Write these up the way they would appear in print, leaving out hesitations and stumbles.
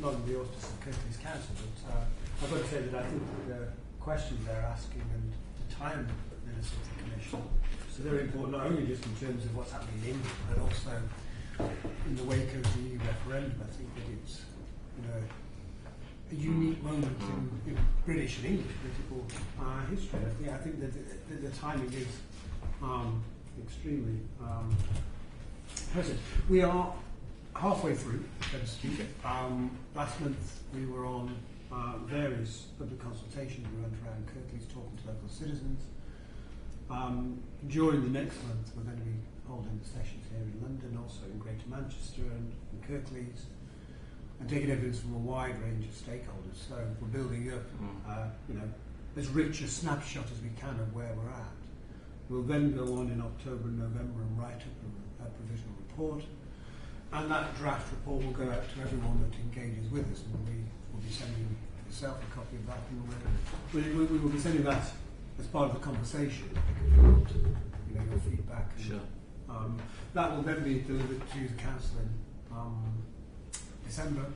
not in the auspices of Kirklees Council, but I've got to say that I think the questions they're asking and the timeliness of the Commission is very important, not only just in terms of what's happening in England, but also in the wake of the EU referendum. I think that it's a unique moment in British and English political history. I think that the timing is extremely present. We are halfway through, so to speak. Last month we were on various public consultations. We went around Kirklees talking to local citizens. During the next month we're going to be holding the sessions here in London, also in Greater Manchester and in Kirklees, and taking evidence from a wide range of stakeholders. So we're building up as rich a snapshot as we can of where we're at. We'll then go on in October and November and write up a provisional report, and that draft report will go out to everyone that engages with us, and we will be sending yourself a copy of that, and we will be sending that as part of the conversation, if you want your feedback. Sure. That will then be delivered to the Council in December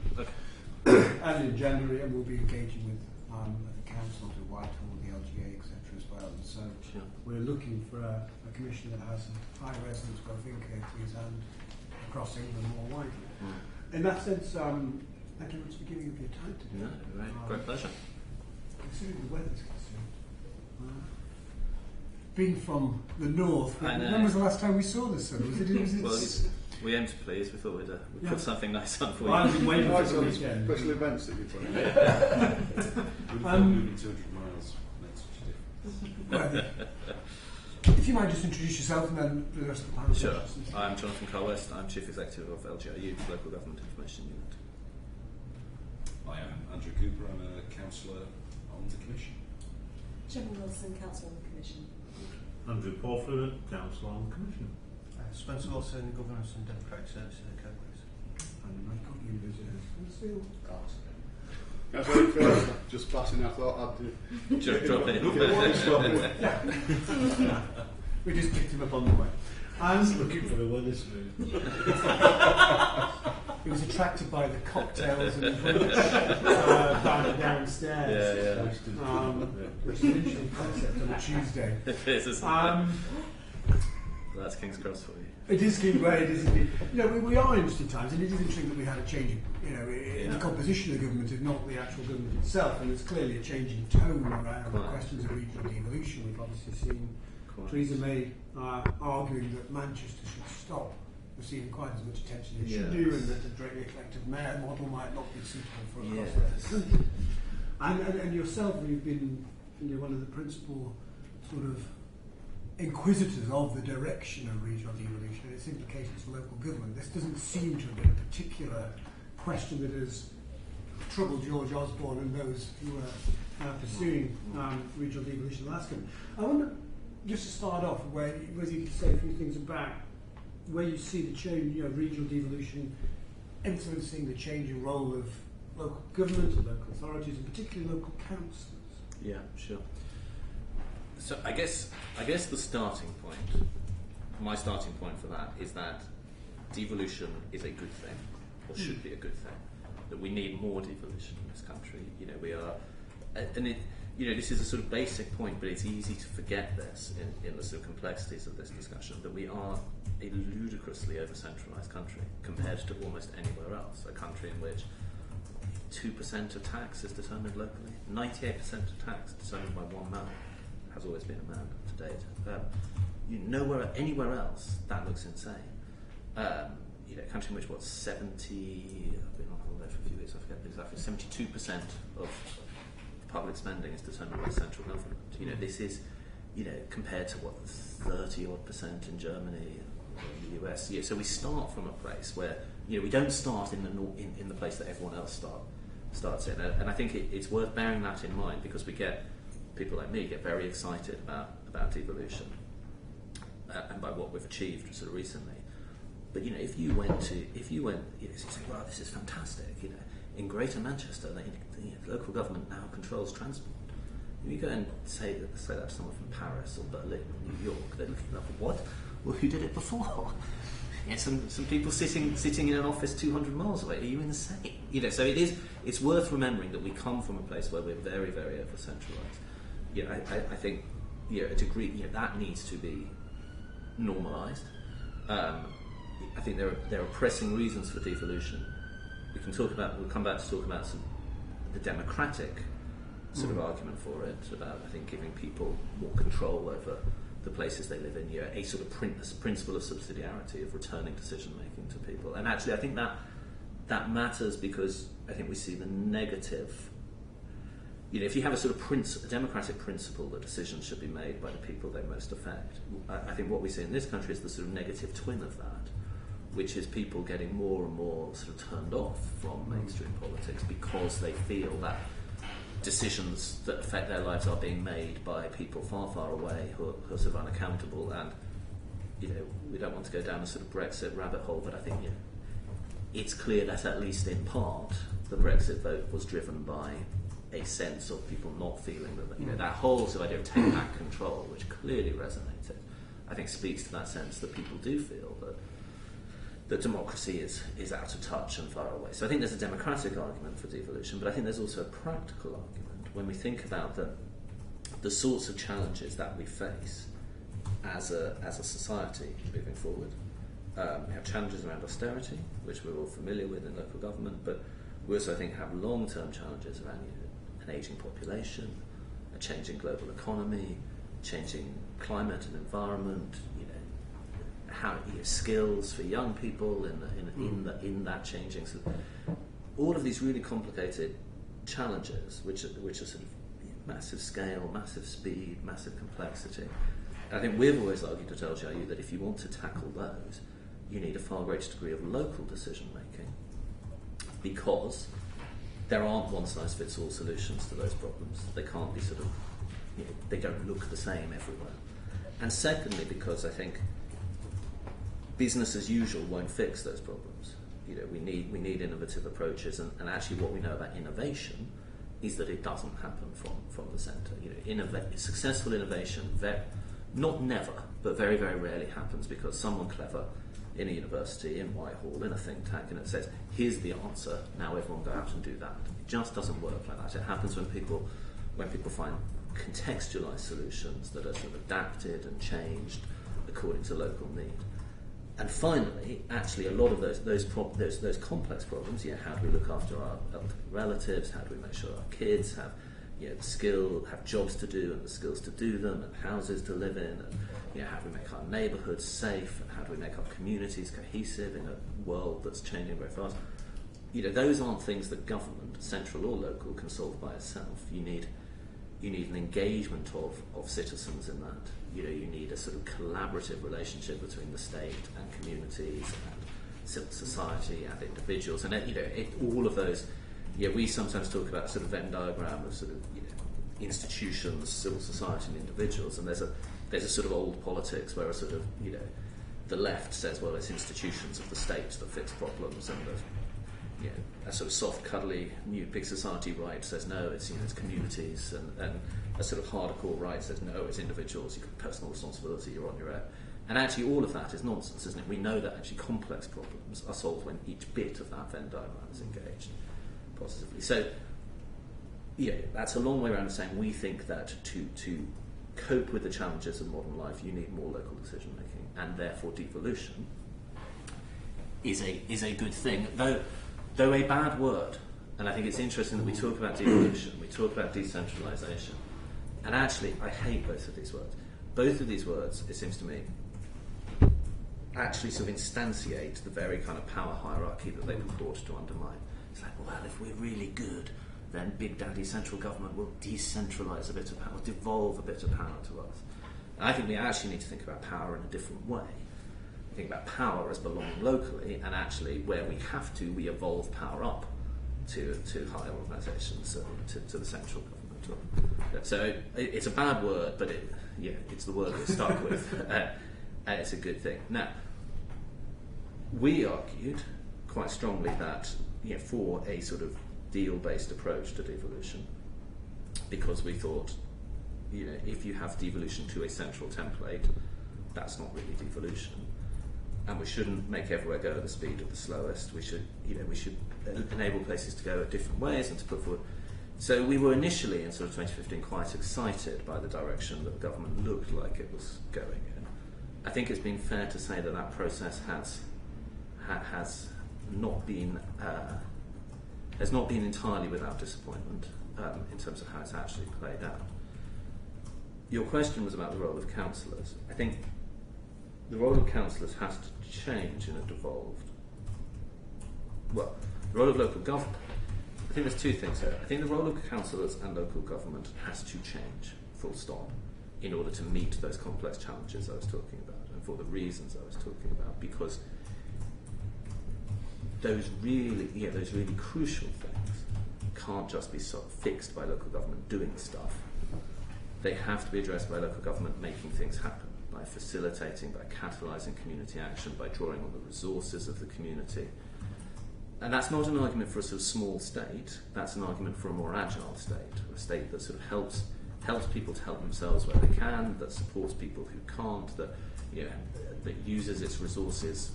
and in January, and we'll be engaging with the Council, to Whitehall, the LGiU, etc. as well. And so we're looking for a commission that has high resonance both in Kirklees and across England more widely. In that sense, thank you very much for giving up your time today. No, great pleasure. Considering the weather's concerned, being from the north, when was the last time we saw the sun? We aim to please. We thought we'd put something nice on for you. I've been waiting for the weekend. Special events that you're putting on. Moving 200 miles makes such a difference. If you might just introduce yourself and then the rest of the panel. Sure. I'm Jonathan Carr-West. I'm Chief Executive of LGiU, Local Government Information Unit. I am Andrew Cooper. I'm a councillor on the Commission. Gemma Wilson, Councillor on the Commission. Andrew Porford, Councillor on the Commission. Spencer Wilson, Governance and Democratic Services at Kirklees. And Michael, you visitors. Just passing, I thought I'd do. Drop in. We just picked him up on the way. And Looking for the weather smooth. he was attracted by the cocktails and brunch downstairs. Which is an interesting concept on a Tuesday. It is, isn't it? That's King's Cross for you. It is King's Way, it is indeed. We are in interesting times, and it is interesting that we had a change in the composition of the government, if not the actual government itself, and there's clearly a change in tone around the questions of regional devolution. We've obviously seen Theresa May arguing that Manchester should stop receiving quite as much attention as it should do, and that a directly elected mayor model might not be suitable for across the country. And yourself, you've been one of the principal sort of inquisitors of the direction of regional devolution and its implications for local government. This doesn't seem to have been a particular question that has troubled George Osborne and those who are pursuing regional devolution in the last government. I wonder, just to start off, whether you could say a few things about where you see the change, regional devolution influencing the changing role of local government and local authorities, and particularly local councils. Yeah, sure. So I guess the starting point, my starting point for that, is that devolution is a good thing, or should be a good thing. That we need more devolution in this country. We are, and this is a sort of basic point, but it's easy to forget this in the sort of complexities of this discussion. That we are a ludicrously over-centralised country compared to almost anywhere else. A country in which 2% of tax is determined locally, 98% of tax determined by one man. Has always been a man to date. Anywhere else, that looks insane. A country in which 70, I've been on holiday for a few weeks, I forget exactly, 72% of public spending is determined by central government. This is, compared to 30% in Germany or the US. So we start from a place where, we don't start in the place that everyone else starts in. And I think it's worth bearing that in mind, because people like me get very excited about devolution and by what we've achieved sort of recently. But if you say, well, this is fantastic. In Greater Manchester, the local government now controls transport. If you go and say that to someone from Paris or Berlin or New York, they're looking up, what? Well, who did it before? Some people sitting in an office 200 miles away. Are you insane? So it's worth remembering that we come from a place where we're very, very over-centralised. I think, a degree, that needs to be normalised. I think there are pressing reasons for devolution. We'll come back to talk about the democratic sort of argument for it, about, I think, giving people more control over the places they live in, a sort of principle of subsidiarity, of returning decision making to people. And actually, I think that matters because I think we see the negative. If you have a sort of a democratic principle that decisions should be made by the people they most affect, I think what we see in this country is the sort of negative twin of that, which is people getting more and more sort of turned off from mainstream politics because they feel that decisions that affect their lives are being made by people far, far away who are sort of unaccountable. And we don't want to go down a sort of Brexit rabbit hole, but I think it's clear that at least in part the Brexit vote was driven by a sense of people not feeling that that whole sort of idea of take back control, which clearly resonated, I think speaks to that sense that people do feel that democracy is out of touch and far away. So I think there's a democratic argument for devolution, but I think there's also a practical argument when we think about the sorts of challenges that we face as a society moving forward. We have challenges around austerity, which we're all familiar with in local government, but we also, I think, have long-term challenges around an ageing population, a changing global economy, changing climate and environment, how skills for young people in that changing all of these really complicated challenges, which are sort of massive scale, massive speed, massive complexity. And I think we've always argued at LGiU that if you want to tackle those, you need a far greater degree of local decision making, because there aren't one-size-fits-all solutions to those problems. They can't be sort of, they don't look the same everywhere. And secondly, because I think business as usual won't fix those problems. We need innovative approaches, and actually what we know about innovation is that it doesn't happen from the centre. Successful innovation, not never, but very, very rarely happens because someone clever in a university, in Whitehall, in a think tank, and it says, here's the answer, now everyone go out and do that. It just doesn't work like that. It happens when people find contextualised solutions that are sort of adapted and changed according to local need. And finally, actually, a lot of those complex problems. How do we look after our elderly relatives? How do we make sure our kids have the skill, have jobs to do and the skills to do them, and houses to live in? And how do we make our neighbourhoods safe? And how do we make our communities cohesive in a world that's changing very fast? Those aren't things that government, central or local, can solve by itself. You need an engagement of citizens in that. You need a sort of collaborative relationship between the state and communities and civil society and individuals, and all of those. We sometimes talk about a sort of Venn diagram of sort of institutions, civil society, and individuals, and there's a sort of old politics where a sort of the left says, well, it's institutions of the state that fix problems, and a sort of soft, cuddly, new big society right says no, it's communities, and a sort of hardcore right says no, it's individuals, you've got personal responsibility, you're on your own. And actually all of that is nonsense, isn't it? We know that actually complex problems are solved when each bit of that Venn diagram is engaged positively. So, that's a long way around of saying we think that to cope with the challenges of modern life, you need more local decision making, and therefore devolution is a good thing, though a bad word. And I think it's interesting that we talk about devolution, we talk about decentralisation, and actually I hate both of these words. Both of these words, it seems to me, actually sort of instantiate the very kind of power hierarchy that they purport to undermine. It's like, well, if we're really good, then Big Daddy central government will decentralise a bit of power, devolve a bit of power to us. And I think we actually need to think about power in a different way. Think about power as belonging locally, and actually where we have to, we evolve power up to higher organisations, to the central government. So it's a bad word, but it's the word we're stuck with, and it's a good thing. Now, we argued quite strongly that for a sort of deal-based approach to devolution, because we thought, if you have devolution to a central template, that's not really devolution. and we shouldn't make everywhere go at the speed of the slowest. We should enable places to go at different ways and to put forward. So we were initially in sort of 2015 quite excited by the direction that the government looked like it was going in. I think it's been fair to say that that process has not been entirely without disappointment in terms of how it's actually played out. Your question was about the role of councillors. I think the role of councillors has to change and have evolved. Well, the role of local government, I think there's two things here. I think the role of councillors and local government has to change, full stop, in order to meet those complex challenges I was talking about, and for the reasons I was talking about, because those really crucial things can't just be sort of fixed by local government doing stuff. They have to be addressed by local government making things happen, by facilitating, by catalysing community action, by drawing on the resources of the community. And that's not an argument for a sort of small state, that's an argument for a more agile state, a state that sort of helps people to help themselves where they can, that supports people who can't, that uses its resources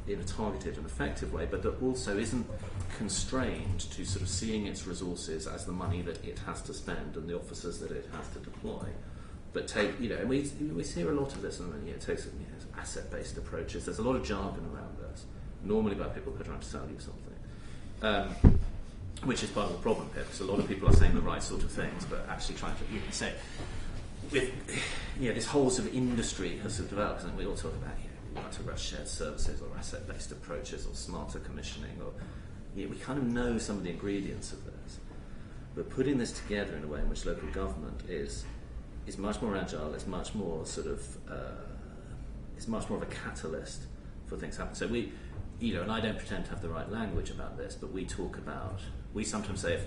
in a targeted and effective way, but that also isn't constrained to sort of seeing its resources as the money that it has to spend and the officers that it has to deploy. But and we hear a lot of this, and it takes asset-based approaches. There's a lot of jargon around this, normally by people who are trying to sell you something, which is part of the problem here, because a lot of people are saying the right sort of things, but actually trying to say, with this whole sort of industry has sort of developed, and we all talk about we want to talk about shared services or asset-based approaches or smarter commissioning, or we kind of know some of the ingredients of this, but putting this together in a way in which local government is much more agile, it's much more sort of it's much more of a catalyst for things to happen. So we, and I don't pretend to have the right language about this, but we sometimes say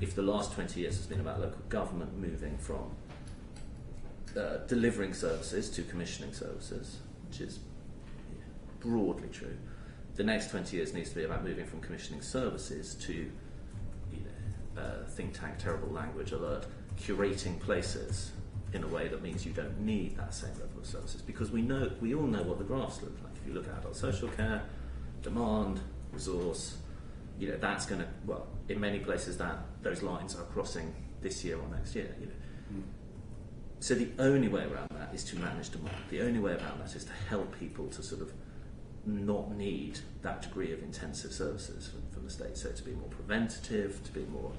if the last 20 years has been about local government moving from delivering services to commissioning services, which is broadly true, the next 20 years needs to be about moving from commissioning services to think tank, terrible language alert, curating places in a way that means you don't need that same level of services, because we all know what the graphs look like. If you look at adult social care, demand, resource, that's going to, in many places those lines are crossing this year or next year. So the only way around that is to manage demand. The only way around that is to help people to sort of not need that degree of intensive services from the state. So to be more preventative, to be more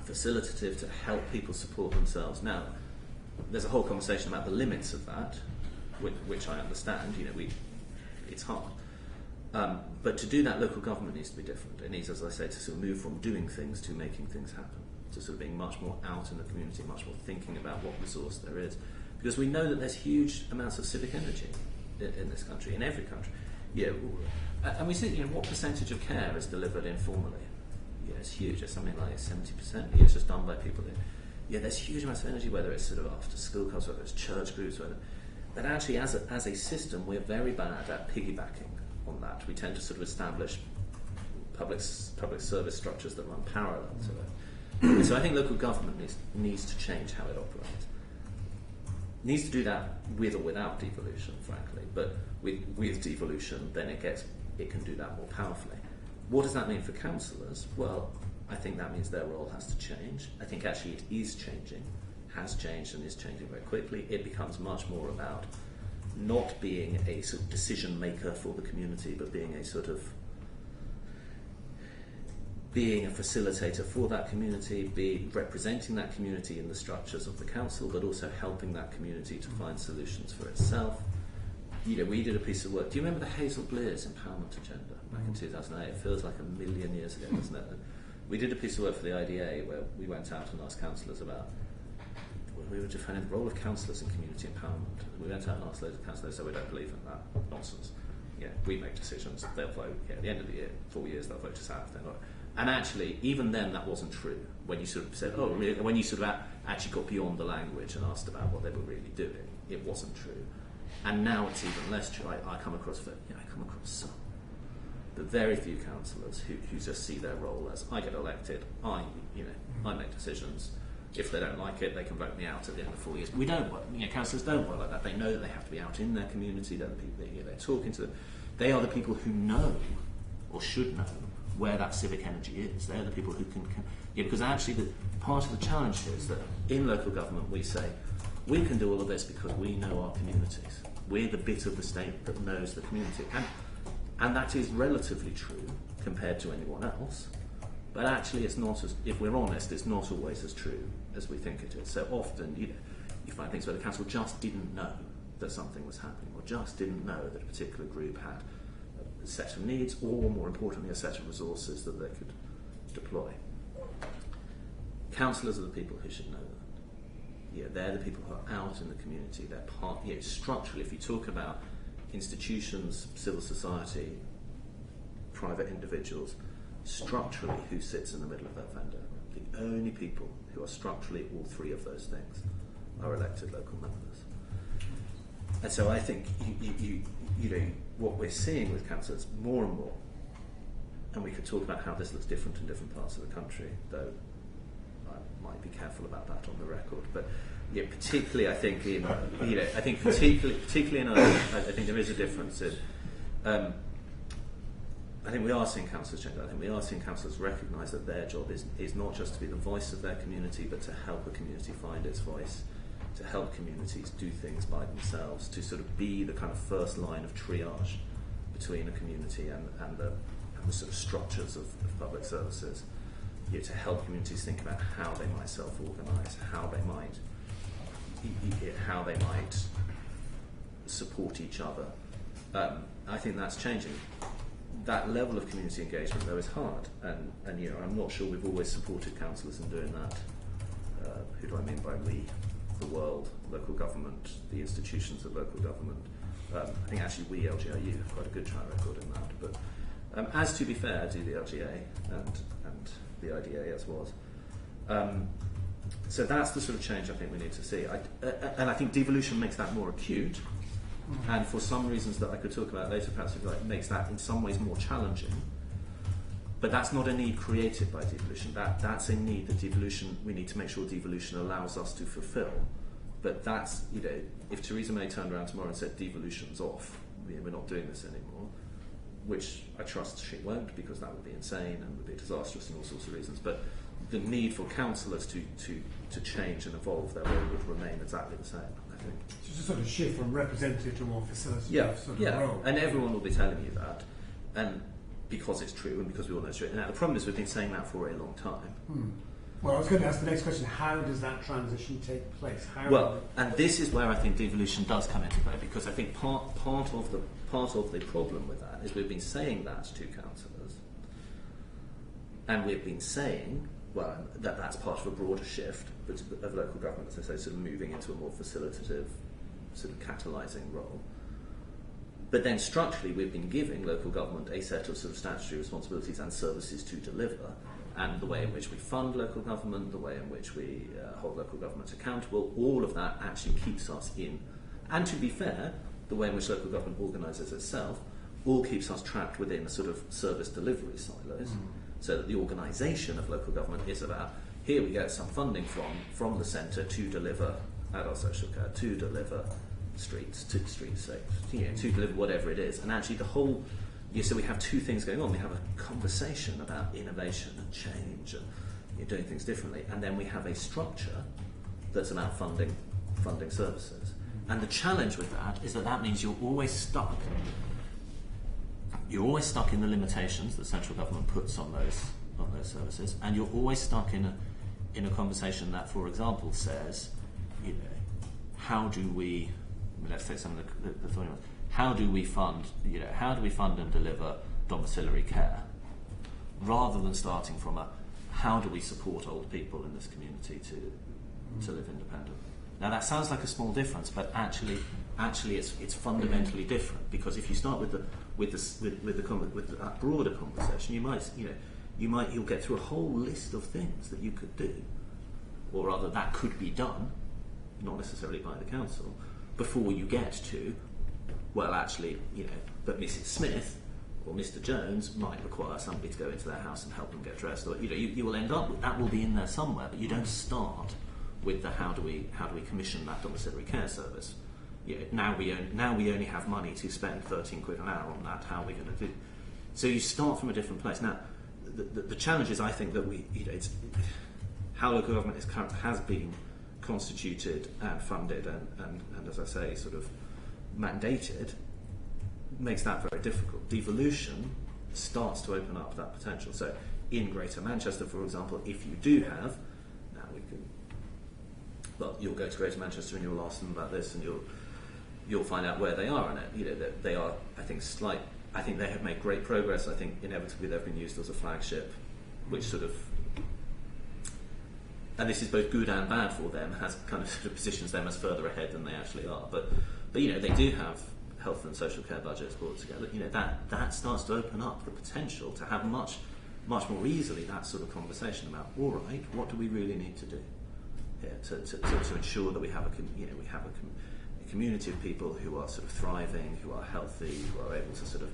facilitative, to help people support themselves. Now, there's a whole conversation about the limits of that, which I understand. It's hard. But to do that, local government needs to be different. It needs, as I say, to sort of move from doing things to making things happen, to sort of being much more out in the community, much more thinking about what resource there is. Because we know that there's huge amounts of civic energy in this country, in every country. And we see, what percentage of care is delivered informally? It's huge. It's something like 70%. It's just done by people there's huge amounts of energy, whether it's sort of after school clubs, whether it's church groups, but actually as a system we're very bad at piggybacking on that. We tend to sort of establish public service structures that run parallel to it. So I think local government needs to change how it operates. Needs to do that with or without devolution, frankly, but with devolution then it can do that more powerfully. What does that mean for councillors? Well, I think that means their role has to change. I think actually it is changing, has changed and is changing very quickly. It becomes much more about not being a sort of decision maker for the community, but being a facilitator for that community, representing that community in the structures of the council, but also helping that community to find solutions for itself. We did a piece of work. Do you remember the Hazel Blear's empowerment agenda back in 2008? It feels like a million years ago, doesn't it? We did a piece of work for the IDA where we went out and asked councillors about. We were defining the role of councillors in community empowerment. We went out and asked loads of councillors, so we don't believe in that nonsense. We make decisions. They'll vote. At the end of the year, 4 years, they'll vote us out if they're not. And actually, even then, that wasn't true. When you sort of said, "Oh, really?" When you sort of actually got beyond the language and asked about what they were really doing, it wasn't true. And now it's even less true. I come across some, but very few councillors who just see their role as I get elected, I make decisions, If they don't like it, they can vote me out at the end of 4 years. We don't work, councillors don't work like that. They know that they have to be out in their community. They're the people they're talking to. They are the people who know, or should know, where that civic energy is. They're the people who can because actually part of the challenge is that in local government we say, we can do all of this because we know our communities. We're the bit of the state that knows the community. And that is relatively true compared to anyone else. But actually, it's not as, if we're honest, it's not always as true as we think it is. So often, you find things where the council just didn't know that something was happening, or just didn't know that a particular group had a set of needs, or more importantly, a set of resources that they could deploy. Councillors are the people who should know that. They're the people who are out in the community. They're part. Structurally, if you talk about institutions, civil society, private individuals, structurally, who sits in the middle of that Venn diagram? The only people who are structurally all three of those things are elected local members. And so I think what we're seeing with councillors more and more, and we could talk about how this looks different in different parts of the country, though I might be careful about that on the record. But particularly, I think particularly in Ireland, I think there is a difference in. I think we are seeing councillors change. I think we are seeing councillors recognise that their job is not just to be the voice of their community, but to help a community find its voice, to help communities do things by themselves, to sort of be the kind of first line of triage between a community and the sort of structures of public services, to help communities think about how they might self-organise, how they might support each other. I think that's changing. That level of community engagement, though, is hard, and I'm not sure we've always supported councillors in doing that. Who do I mean by we? The world, local government, the institutions of local government. I think actually we, LGiU, have quite a good track record in that. But as to be fair, do the LGA and the IDA as was. So that's the sort of change I think we need to see. And I think devolution makes that more acute. And for some reasons that I could talk about later, perhaps if it makes that in some ways more challenging. But that's not a need created by devolution. That's a need that devolution, we need to make sure devolution allows us to fulfil. But that's, if Theresa May turned around tomorrow and said devolution's off, we're not doing this anymore, which I trust she won't, because that would be insane and would be disastrous in all sorts of reasons. But the need for councillors to change and evolve their role would remain exactly the same, I think. Just a sort of shift from representative to more facilitative sort of role. And everyone will be telling you that, and because it's true, and because we all know it's true. Now, the problem is we've been saying that for a long time. Well, I was going to ask the next question, how does that transition take place? And this is where I think devolution does come into play, because I think part of the problem with that is we've been saying that to councillors, and we've been saying, that's part of a broader shift of local government, as I say, sort of moving into a more facilitative, sort of catalysing role. But then structurally, we've been giving local government a set of sort of statutory responsibilities and services to deliver, and the way in which we fund local government, the way in which we hold local government accountable, all of that actually keeps us in. And to be fair, the way in which local government organises itself all keeps us trapped within a sort of service delivery silos. So that the organisation of local government is about, here we get some funding from the centre to deliver adult social care, to deliver streets, to deliver whatever it is. And actually the whole, so we have two things going on. We have a conversation about innovation and change and doing things differently, and then we have a structure that's about funding services. And the challenge with that is that means you're always stuck. You're always stuck in the limitations that central government puts on those services, and you're always stuck in a conversation that, for example, says, how do we, let's take some of the thorny ones, how do we fund and deliver domiciliary care, rather than starting from how do we support old people in this community to live independently. Now that sounds like a small difference, but actually it's fundamentally different, because if you start with that broader conversation, you'll get through a whole list of things that you could do, or rather that could be done, not necessarily by the council, before you get to, but Mrs. Smith or Mr. Jones might require somebody to go into their house and help them get dressed, or you will end up with that will be in there somewhere, but you don't start with the how do we commission that domiciliary care service. Now we only have money to spend 13 quid an hour on that. How are we going to do? So you start from a different place. Now the challenge is, I think, that it's how local government has been constituted and funded and as I say, sort of mandated, makes that very difficult. Devolution starts to open up that potential. So in Greater Manchester, for example, if you do have, now we can, well, you'll go to Greater Manchester and you'll ask them about this, and you'll find out where they are in it. They are, I think, I think they have made great progress. I think inevitably they've been used as a flagship, which sort of, and this is both good and bad for them, has kind of sort of positions them as further ahead than they actually are. But they do have health and social care budgets brought together. That starts to open up the potential to have much more easily that sort of conversation about, all right, what do we really need to do here to ensure that we have a community of people who are sort of thriving, who are healthy, who are able to sort of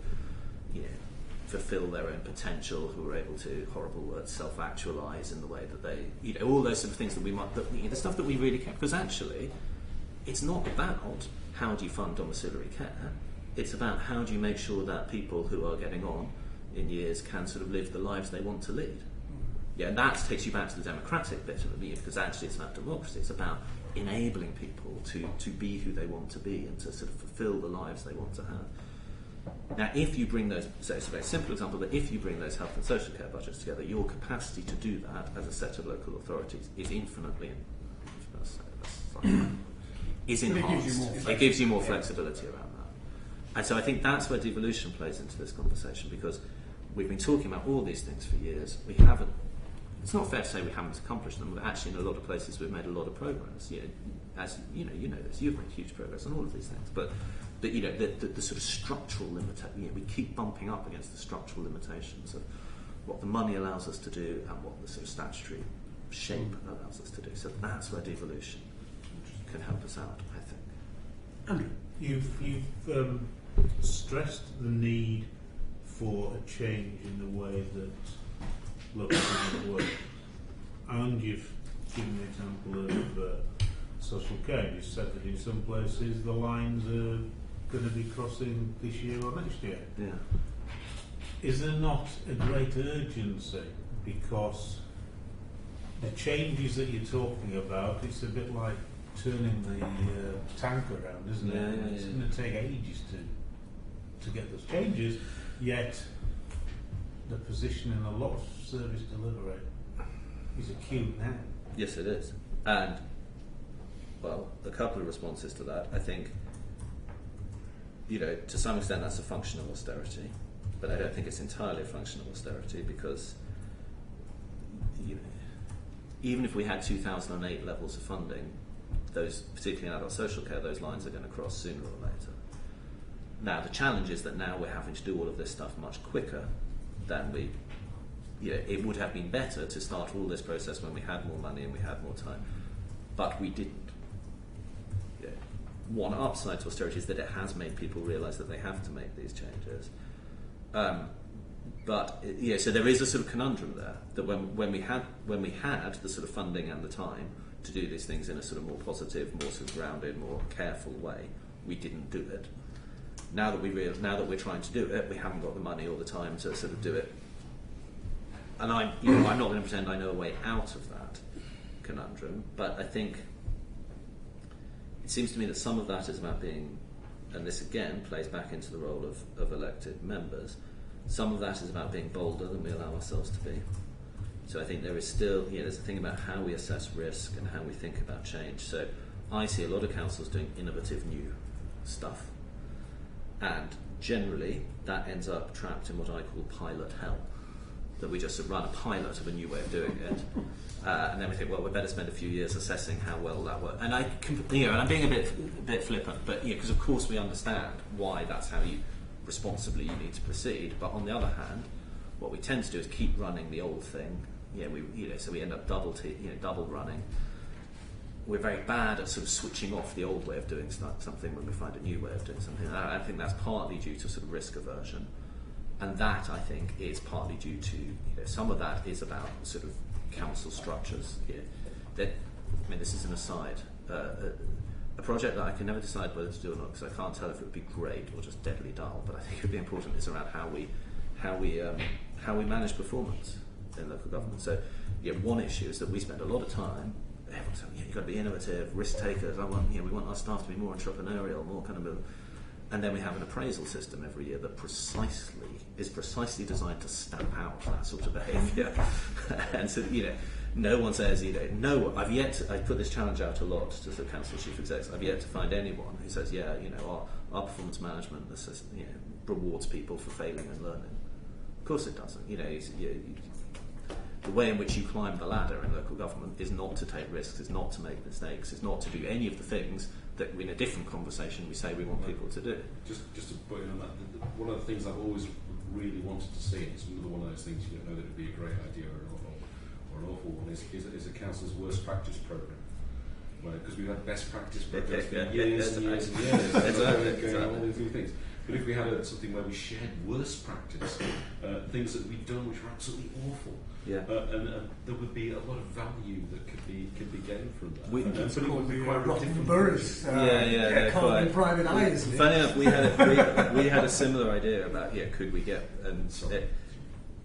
fulfill their own potential, who are able to, horrible word, self-actualise in the way that they, all those sort of things that we might, the stuff that we really care. Because actually, it's not about how do you fund domiciliary care. It's about how do you make sure that people who are getting on in years can sort of live the lives they want to lead. Yeah, and that takes you back to the democratic bit of it, because actually it's about democracy. It's about enabling people to be who they want to be and to sort of fulfil the lives they want to have. Now, if you bring those, so it's a very simple example, that if you bring those health and social care budgets together, your capacity to do that as a set of local authorities is infinitely enhanced. It gives you more flexibility around that. And so I think that's where devolution plays into this conversation, because we've been talking about all these things for years. It's not fair to say we haven't accomplished them, but actually in a lot of places we've made a lot of progress. As you know this, you've made huge progress on all of these things, but the sort of structural limitations, we keep bumping up against the structural limitations of what the money allows us to do and what the sort of statutory shape allows us to do. So that's where devolution can help us out, I think. Andrew, you've stressed the need for a change in the way that local government works, and you've given the example of social care. You said that in some places the lines are going to be crossing this year or next year. Yeah. Is there not a great urgency, because the changes that you're talking about, it's a bit like turning the tank around, isn't it? It's going to take ages to get those changes, yet the position in a lot of service delivery is acute now. Yes, it is. And, well, a couple of responses to that. I think, to some extent that's a function of austerity, but I don't think it's entirely a function of austerity, because even if we had 2008 levels of funding, those, particularly in adult social care, those lines are going to cross sooner or later. Now, the challenge is that now we're having to do all of this stuff much quicker than it would have been better to start all this process when we had more money and we had more time, but we didn't. One upside to austerity is that it has made people realise that they have to make these changes. So there is a sort of conundrum there, that when we had the sort of funding and the time to do these things in a sort of more positive, more sort of grounded, more careful way, we didn't do it. Now that we're trying to do it, we haven't got the money or the time to sort of do it. And I'm not going to pretend I know a way out of that conundrum, but I think it seems to me that some of that is about being, and this again plays back into the role of elected members, some of that is about being bolder than we allow ourselves to be. So I think there is still, there's a thing about how we assess risk and how we think about change. So I see a lot of councils doing innovative new stuff, and generally that ends up trapped in what I call pilot hell, that we just run a pilot of a new way of doing it, and then we think, well, we better spend a few years assessing how well that works. And and I'm being a bit flippant, but because of course we understand why that's how you responsibly you need to proceed. But on the other hand, what we tend to do is keep running the old thing. So we end up double running. We're very bad at sort of switching off the old way of doing something when we find a new way of doing something. I think that's partly due to sort of risk aversion. And that, I think, is partly due to, some of that is about sort of council structures. This is an aside. A project that I can never decide whether to do or not, because I can't tell if it would be great or just deadly dull, but I think it would be important, is around how we manage performance in local government. So, one issue is that we spend a lot of time. Everyone's saying, you've got to be innovative, risk takers. We want our staff to be more entrepreneurial, more kind of. And then we have an appraisal system every year that is precisely designed to stamp out that sort of behaviour. And so, no one says, I put this challenge out a lot to the council chief execs. I've yet to find anyone who says, our performance management rewards people for failing and learning. Of course it doesn't. The way in which you climb the ladder in local government is not to take risks, is not to make mistakes, is not to do any of the things that in a different conversation we say we want people to do. Just to put in on that, one of the things I've always really wanted to see, and it's another one of those things you don't know that it would be a great idea or an awful one, is a council's worst practice programme. Because we've had best practice programmes for years and years and years. Exactly. All these new things. But if we had something where we shared worst practice, things that we'd done which were absolutely awful, and there would be a lot of value that could be gained from that. But it would be quite rotten boroughs. Caught in private eyes. Funny enough, we had a similar idea about could we get, and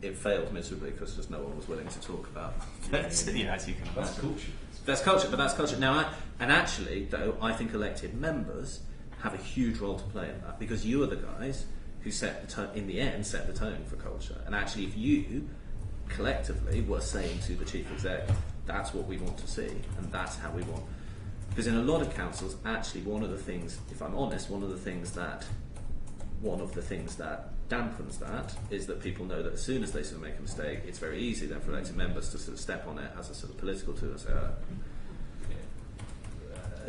it failed miserably because just no one was willing to talk about. As you can imagine. That's culture. That's culture, but that's culture. Now, actually, though, I think elected members have a huge role to play in that, because you are the guys who set the tone for culture. And actually, if you collectively were saying to the chief exec, that's what we want to see, and that's how we want. Because in a lot of councils, actually, one of the things, if I'm honest, one of the things that dampens that is that people know that as soon as they sort of make a mistake, it's very easy then for elected members to sort of step on it as a sort of political tool and say,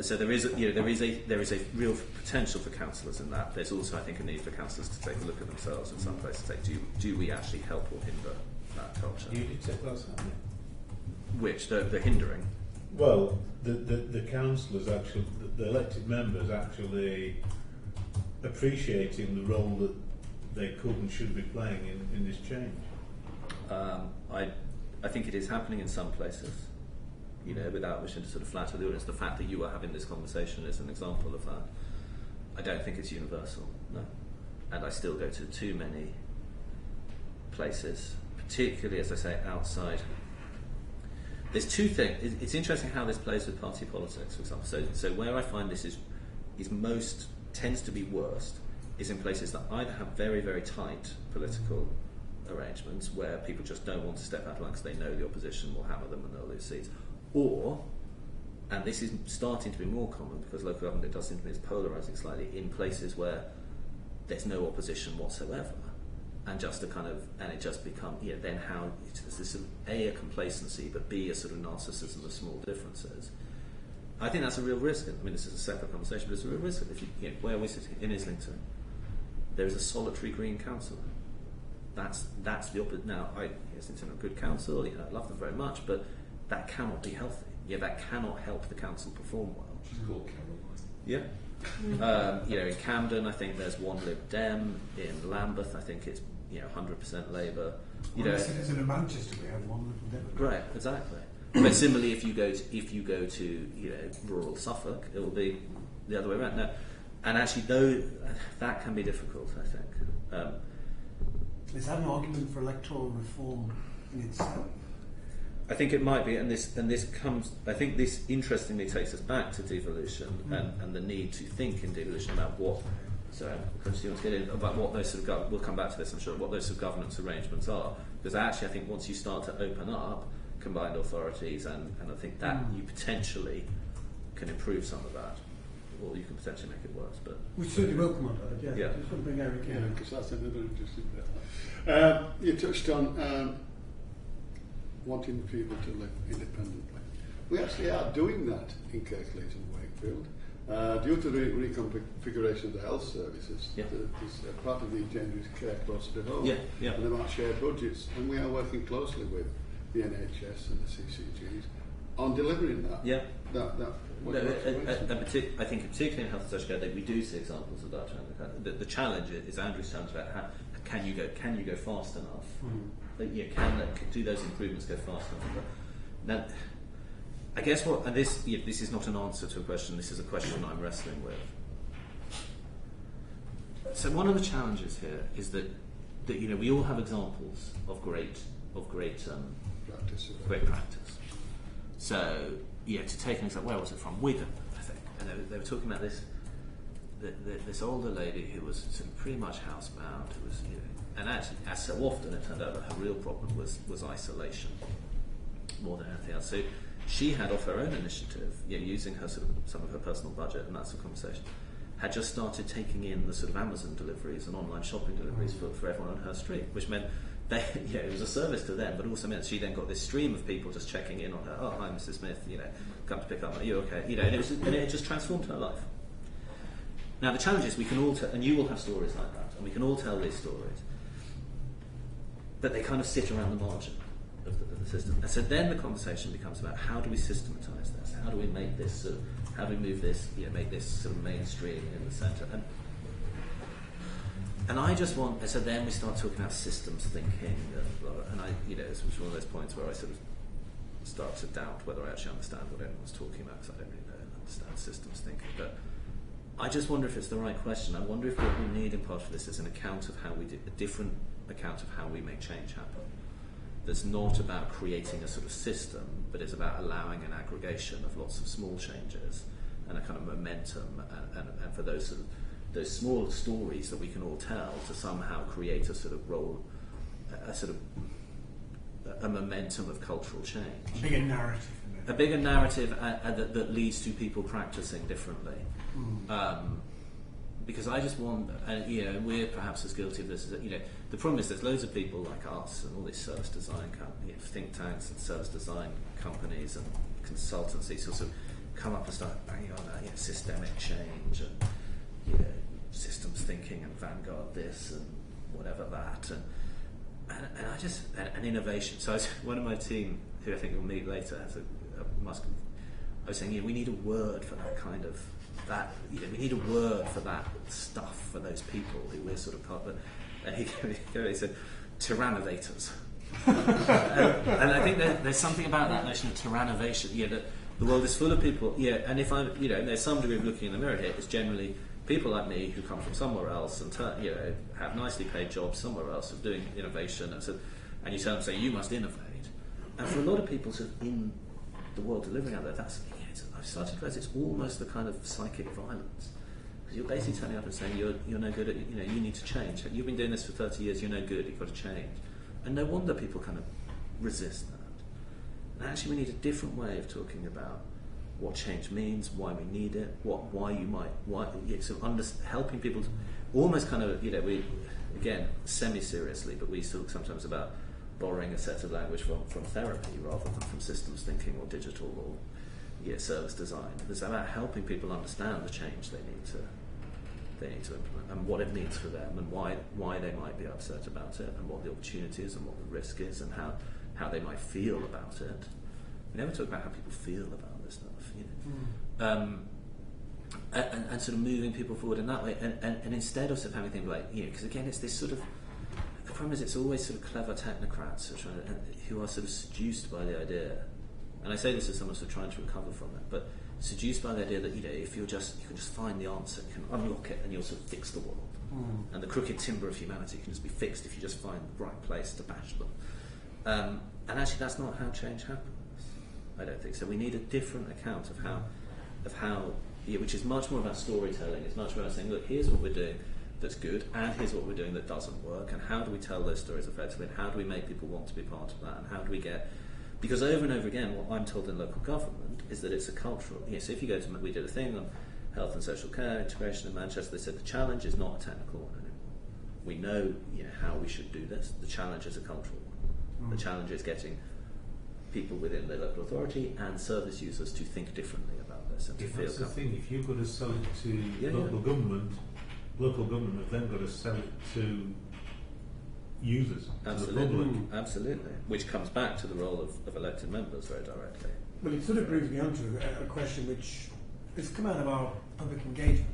so there is a real potential for councillors in that. There's also, I think, a need for councillors to take a look at themselves in some places. Say, do we actually help or hinder that culture? You detect that's happening. Which the hindering? Well, the councillors actually, the elected members actually appreciating the role that they could and should be playing in this change. I think it is happening in some places. Without wishing to sort of flatter the audience, the fact that you are having this conversation is an example of that. I don't think it's universal, no. And I still go to too many places, particularly, as I say, outside. There's two things. It's interesting how this plays with party politics, for example. So where I find this tends to be worst is in places that either have very, very tight political arrangements where people just don't want to step out of line because they know the opposition will hammer them and they'll lose seats. Or, and this is starting to be more common because local government, it does seem to me, is polarising slightly, in places where there's no opposition whatsoever, and just a kind of, and it just become, then how, there's this sort of A, a complacency, but B, a sort of narcissism of small differences. I think that's a real risk. I mean, this is a separate conversation, but it's a real risk. If where we're sitting in Islington, there is a solitary Green councillor. That's the opposite. Now, Islington are a good council, I love them very much, but that cannot be healthy. That cannot help the council perform well. She's called Caroline. In Camden, I think there's one Lib Dem. In Lambeth, I think it's 100% Labour. Citizen in Manchester, we have one Lib Dem. Right, exactly. But similarly, if you go to rural Suffolk, it will be the other way around. Now, and actually, though, that can be difficult, I think. Is that an argument for electoral reform in itself? I think it might be, and this comes. I think this interestingly takes us back to devolution and the need to think in devolution about what. Sorry, Chris, you want to get in about what those sort of. We'll come back to this, I'm sure. What those sort of governance arrangements are, because actually, I think once you start to open up combined authorities, and I think that you potentially can improve some of that, or you can potentially make it worse. But we certainly will come on to that. Yeah. Just want to bring Eric in because that's another interesting bit. You touched on wanting people to live independently. We actually are doing that in Kirklees and Wakefield. Due to the reconfiguration of the health services, part of the agenda is care closer to home, and about shared budgets, and we are working closely with the NHS and the CCGs on delivering that. I think particularly in health and social care, we do see examples of that. The challenge is Andrew's challenge about can you go fast enough? Do those improvements go fast enough? Now, I guess this is not an answer to a question. This is a question I'm wrestling with. So one of the challenges here is that we all have examples of great practice. So to take an example, where was it from? Wigan, I think. And they were talking about this older lady who was sort of pretty much housebound, who was and actually, as so often, it turned out that her real problem was isolation more than anything else. So she had, off her own initiative, using her some of her personal budget and that sort of conversation, had just started taking in the sort of Amazon deliveries and online shopping deliveries for everyone on her street, which meant it was a service to them, but also meant she then got this stream of people just checking in on her. Oh, hi, Mrs. Smith. Come to pick up. Are you okay? And it just transformed her life. Now the challenge is we can all and you will have stories like that, and we can all tell these stories, but they kind of sit around the margin of the system. And so then the conversation becomes about how do we systematise this? How do we make this how do we move this, make this sort of mainstream in the centre? And I just want, so then we start talking about systems thinking, and it's one of those points where I sort of start to doubt whether I actually understand what anyone's talking about, because I don't really know and understand systems thinking. But I just wonder if it's the right question. I wonder if what we need in part of this is an account of how we do, a different account of how we make change happen. That's not about creating a sort of system, but is about allowing an aggregation of lots of small changes and a kind of momentum, and for those small stories that we can all tell to somehow create a sort of role, a momentum of cultural change. A bigger narrative. A bigger narrative that leads to people practicing differently. Because I just want, we're perhaps as guilty of this as the problem is there's loads of people like us and all these service design think tanks and service design companies and consultancies who sort of come up and start banging on systemic change and systems thinking and vanguard this and whatever that and I just and innovation. So one of my team, who I think we'll meet later, I was saying we need a word for that kind of that. We need a word for that stuff for those people who we're sort of part of. And he said tyrannovators. And I think there's something about that notion of tyrannovation. That the world is full of people. And if I'm, there's some degree of looking in the mirror here. It's generally people like me who come from somewhere else and have nicely paid jobs somewhere else of doing innovation. And you tell them, say, you must innovate. And for a lot of people sort of in the world delivering out there, I've started to realize it's almost the kind of psychic violence. Because you're basically turning up and saying you're no good at, you need to change. You've been doing this for 30 years, you're no good, you've got to change. And no wonder people kind of resist that. And actually we need a different way of talking about what change means, why we need it, helping people to almost kind of, we, again, semi-seriously, but we talk sometimes about borrowing a set of language from therapy rather than from systems thinking or digital or service design. It's about helping people understand the change they need to implement and what it means for them and why they might be upset about it and what the opportunity is and what the risk is and how they might feel about it. We never talk about how people feel about this stuff, and sort of moving people forward in that way. And instead of having things like, because again, it's this sort of, the problem is it's always sort of clever technocrats who are sort of seduced by the idea, and I say this as someone sort of trying to recover from it, but seduced by the idea that if you can just find the answer, you can unlock it, and you'll sort of fix the world. And the crooked timber of humanity can just be fixed if you just find the right place to bash them. And actually, that's not how change happens. I don't think so. We need a different account of how, which is much more about storytelling. It's much more about saying, look, here's what we're doing that's good, and here's what we're doing that doesn't work, and how do we tell those stories effectively, and how do we make people want to be part of that, and how do we get. Because over and over again, what I'm told in local government is that it's a cultural. So if you go to, we did a thing on health and social care integration in Manchester. They said the challenge is not a technical one anymore. We know, how we should do this. The challenge is a cultural one. The challenge is getting people within the local authority and service users to think differently about this and to feel. That's the thing. If you've got to sell it to local government have then got to sell it to users, absolutely, to the public. Absolutely. Which comes back to the role of elected members very directly. Well, it sort of brings me on to a question which has come out of our public engagement.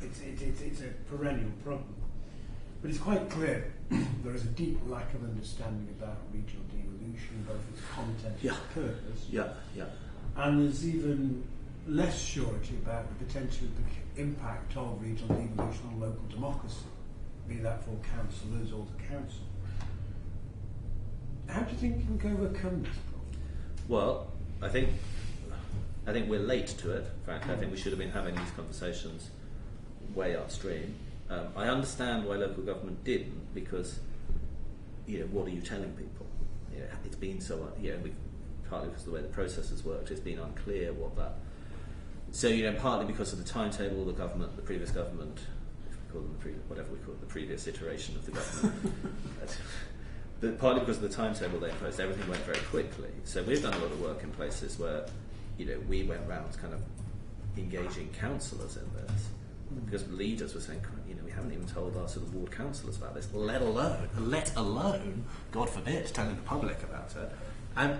It's a perennial problem. But it's quite clear there is a deep lack of understanding about regional devolution, both its content and its purpose. Yeah. And there's even less surety about the potential impact of regional devolution on local democracy, be that for councillors or the council. How do you think you can overcome this problem? Well, I think we're late to it, frankly. I think we should have been having these conversations way upstream. I understand why local government didn't, because, what are you telling people? It's been so, partly because of the way the process has worked, it's been unclear what that. So, partly because of the timetable, the previous government, if we call them the previous iteration of the government, but partly because of the timetable they imposed, everything went very quickly. So we've done a lot of work in places where, we went round kind of engaging councillors in this, because leaders were saying, we haven't even told our sort of ward councillors about this, let alone, God forbid, telling the public about it. And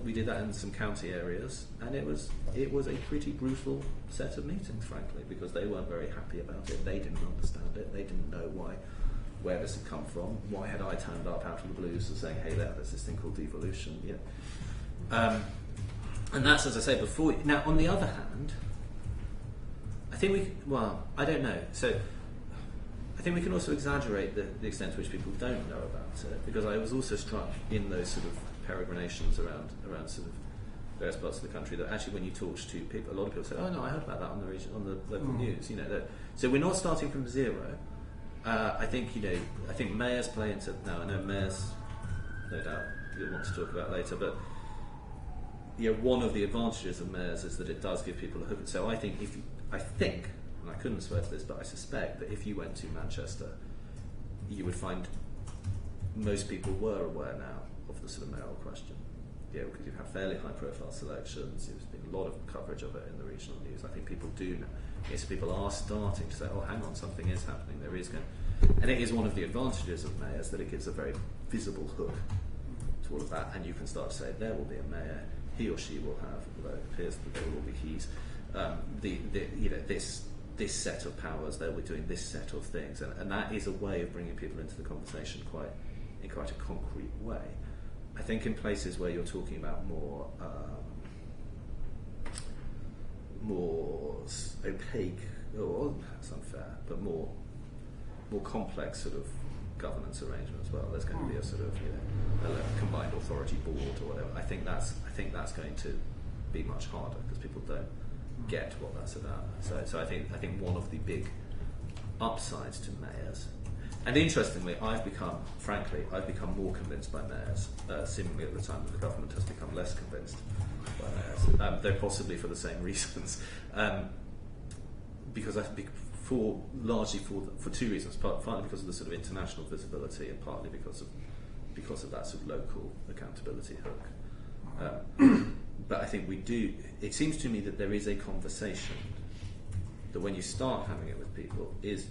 we did that in some county areas, and it was a pretty brutal set of meetings, frankly, because they weren't very happy about it. They didn't understand it. They didn't know where this had come from. Why had I turned up out of the blues and saying, hey, there's this thing called devolution? And that's, as I say before. Now, on the other hand, I think I don't know. So I think we can also exaggerate the extent to which people don't know about it, because I was also struck in those sort of peregrinations around sort of various parts of the country that actually, when you talk to people, a lot of people say, "Oh no, I heard about that on the local news." So we're not starting from zero. I think mayors play into now. I know mayors, no doubt you'll want to talk about later, but one of the advantages of mayors is that it does give people a hook. So I think and I couldn't swear to this, but I suspect that if you went to Manchester, you would find most people were aware now of the sort of mayoral question. Because you have fairly high-profile selections. There's been a lot of coverage of it in the regional news. I think people do know. Yes, people are starting to say, "Oh, hang on, something is happening. There is going," and it is one of the advantages of mayors that it gives a very visible hook to all of that, and you can start to say, "There will be a mayor. He or she will have, although it appears that there will be he's, this set of powers. They'll be doing this set of things," and that is a way of bringing people into the conversation in quite a concrete way. I think in places where you're talking about more opaque, or that's unfair, but more complex sort of governance arrangement as well. There's going to be a sort of a combined authority board or whatever. I think that's going to be much harder because people don't get what that's about. So I think one of the big upsides to mayors. And interestingly, I've become more convinced by mayors, seemingly at the time that the government has become less convinced by mayors, though possibly for the same reasons. Because I think largely for two reasons, partly because of the sort of international visibility, and partly because of that sort of local accountability hook. But I think we do. It seems to me that there is a conversation that when you start having it with people is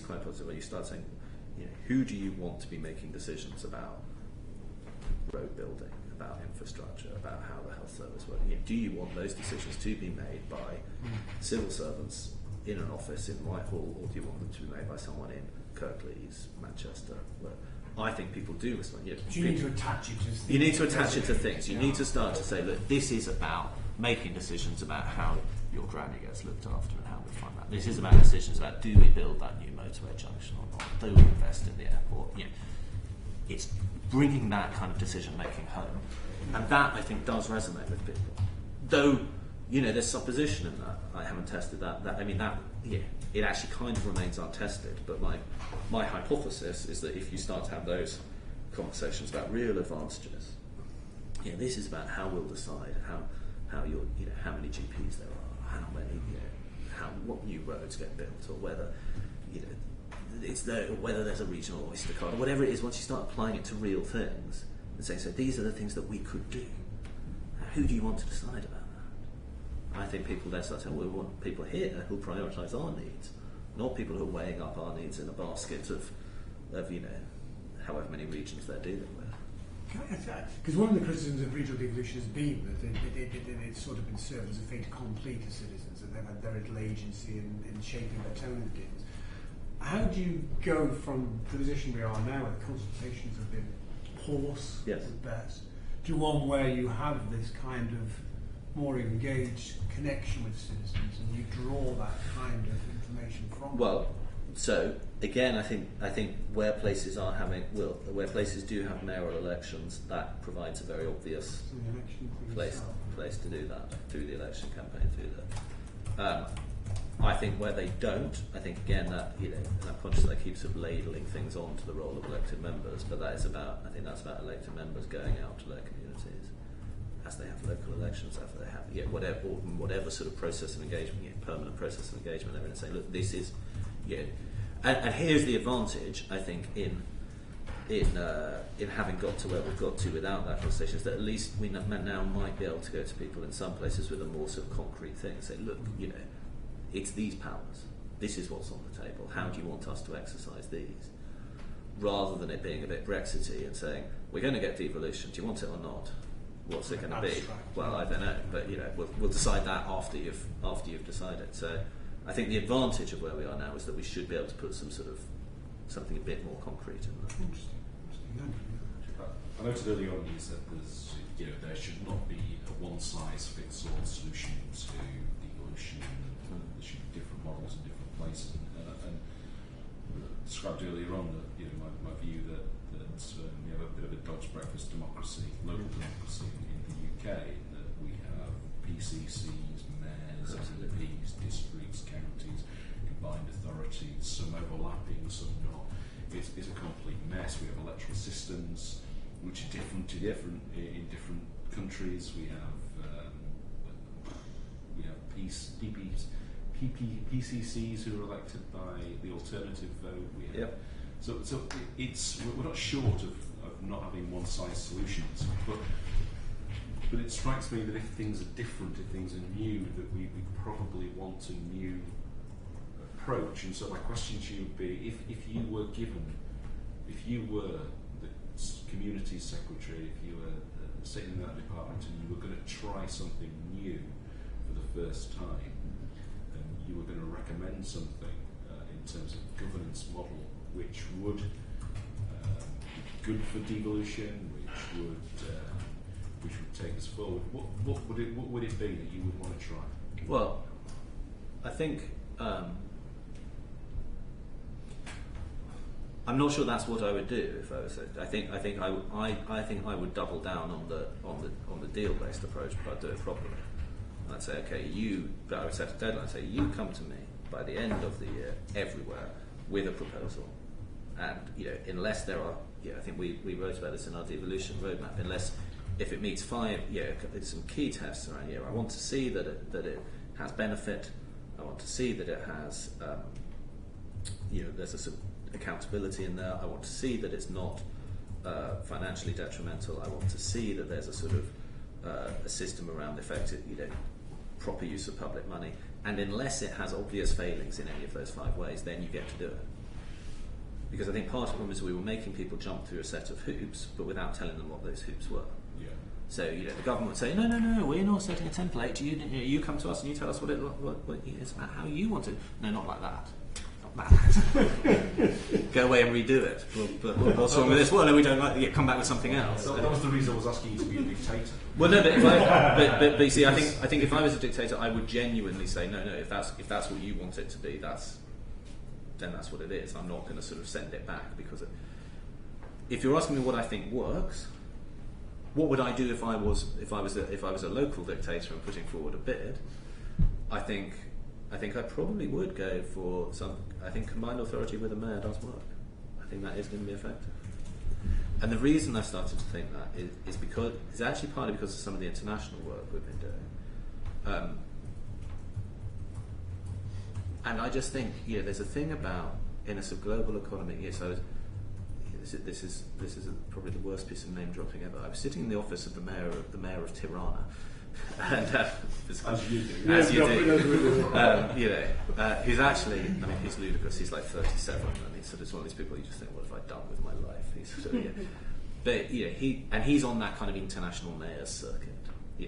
quite positive. When you start saying, who do you want to be making decisions about road building, about infrastructure, about how the health service works? Do you want those decisions to be made by civil servants in an office in Whitehall, or do you want them to be made by someone in Kirklees, Manchester? Where I think people do respond. You need to attach it to things. You need to attach it to things. You need to start to say, look, this is about making decisions about how your granny gets looked after and how we fund that. This is about decisions about, do we build that new motorway junction or not? Do we invest in the airport? It's bringing that kind of decision making home, and that I think does resonate with people. Though there's supposition in that. I haven't tested that. It actually kind of remains untested. But my hypothesis is that if you start to have those conversations about real advantages, this is about how we'll decide how many GPs there are, how many, what new roads get built, or whether whether there's a regional Oyster card, or whatever it is. Once you start applying it to real things and saying, so these are the things that we could do. Who do you want to decide about that? I think people then start saying, we want people here who'll prioritise our needs, not people who are weighing up our needs in a basket of however many regions they're dealing with. Because one of the criticisms of regional devolution has been that it's sort of been served as a fait accompli to citizens, and they've had very little agency in shaping their tone of things. how do you go from the position we are now, where the consultations have been hoarse Yes. at best, to one where you have this kind of more engaged connection with citizens, and you draw that kind of information from? Well, so again, I think where places do have mayoral elections, that provides a very obvious So the election for place yourself. to do that through the election campaign, through that. I think where they don't, I think again that and I'm conscious that I keep sort of ladling things on to the role of elected members, but that's about elected members going out to their communities as they have local elections, after they have whatever sort of process of engagement, permanent process of engagement, they're going to say, look, this is and here's the advantage, I think, in having got to where we've got to without that conversation, is that at least we now might be able to go to people in some places with a more sort of concrete thing and say, look, it's these powers. This is what's on the table. How do you want us to exercise these? Rather than it being a bit Brexity and saying, we're going to get devolution. Do you want it or not? What's it going to be? Well, I don't know. But we'll decide that after you've decided. So I think the advantage of where we are now is that we should be able to put something a bit more concrete in there. Interesting. I noted earlier on you said there should not be a one-size-fits-all solution to devolution. There should be different models in different places. And described earlier on that my view that we have a bit of a dog's breakfast democracy, local democracy in the UK. That we have PCCs, mayors, MPs, districts, counties, combined authorities, some overlapping, some not. It's a complete mess. We have electoral systems which are different in different countries. We have PCCs who are elected by the alternative vote. We have, so we're not short of not having one-size solutions, but it strikes me that if things are different, if things are new, that we probably want a new approach. And so my question to you would be, if you were the community secretary, if you were sitting in that department and you were going to try something new for the first time, and you were going to recommend something in terms of governance model which would be good for devolution, which would take us forward, what would it be that you would want to try? Well, I think I'm not sure that's what I would do if I was. I think I would double down on the deal-based approach, but I'd do it properly. I'd say, okay, but I would set a deadline. Say, you come to me by the end of the year, everywhere, with a proposal, and unless there are, I think we wrote about this in our devolution roadmap. Unless if it meets 5, there's some key tests around here. I want to see that it has benefit. I want to see that it has, there's a sort of accountability in there. I want to see that it's not financially detrimental. I want to see that there's a sort of a system around effective, proper use of public money. And unless it has obvious failings in any of those 5 ways, then you get to do it. Because I think part of the problem is we were making people jump through a set of hoops, but without telling them what those hoops were. Yeah. So the government would say, no, we're not setting a template. You come to us and you tell us what it's about how you want it. No, not like that. Go away and redo it. But what's wrong with this? Well, no, we don't like it. Come back with something else. So that was the reason I was asking you to be a dictator. Well, no, but you see, I think if I was a dictator, I would genuinely say, no. If that's what you want it to be, then that's what it is. I'm not going to sort of send it back because if you're asking me what I think works, what would I do if I was a local dictator and putting forward a bid? I think I probably would go for some. I think combined authority with a mayor does work. I think that is going to be effective. And the reason I started to think that is because it's actually partly because of some of the international work we've been doing. And I just think, there's a thing about in a sort of global economy. This is probably the worst piece of name dropping ever. I was sitting in the office of the mayor of Tirana. And, as you do, who's actually, he's ludicrous. He's like 37, and he's sort of one of these people you just think, what have I done with my life? He's sort of, but he's on that kind of international mayor's circuit.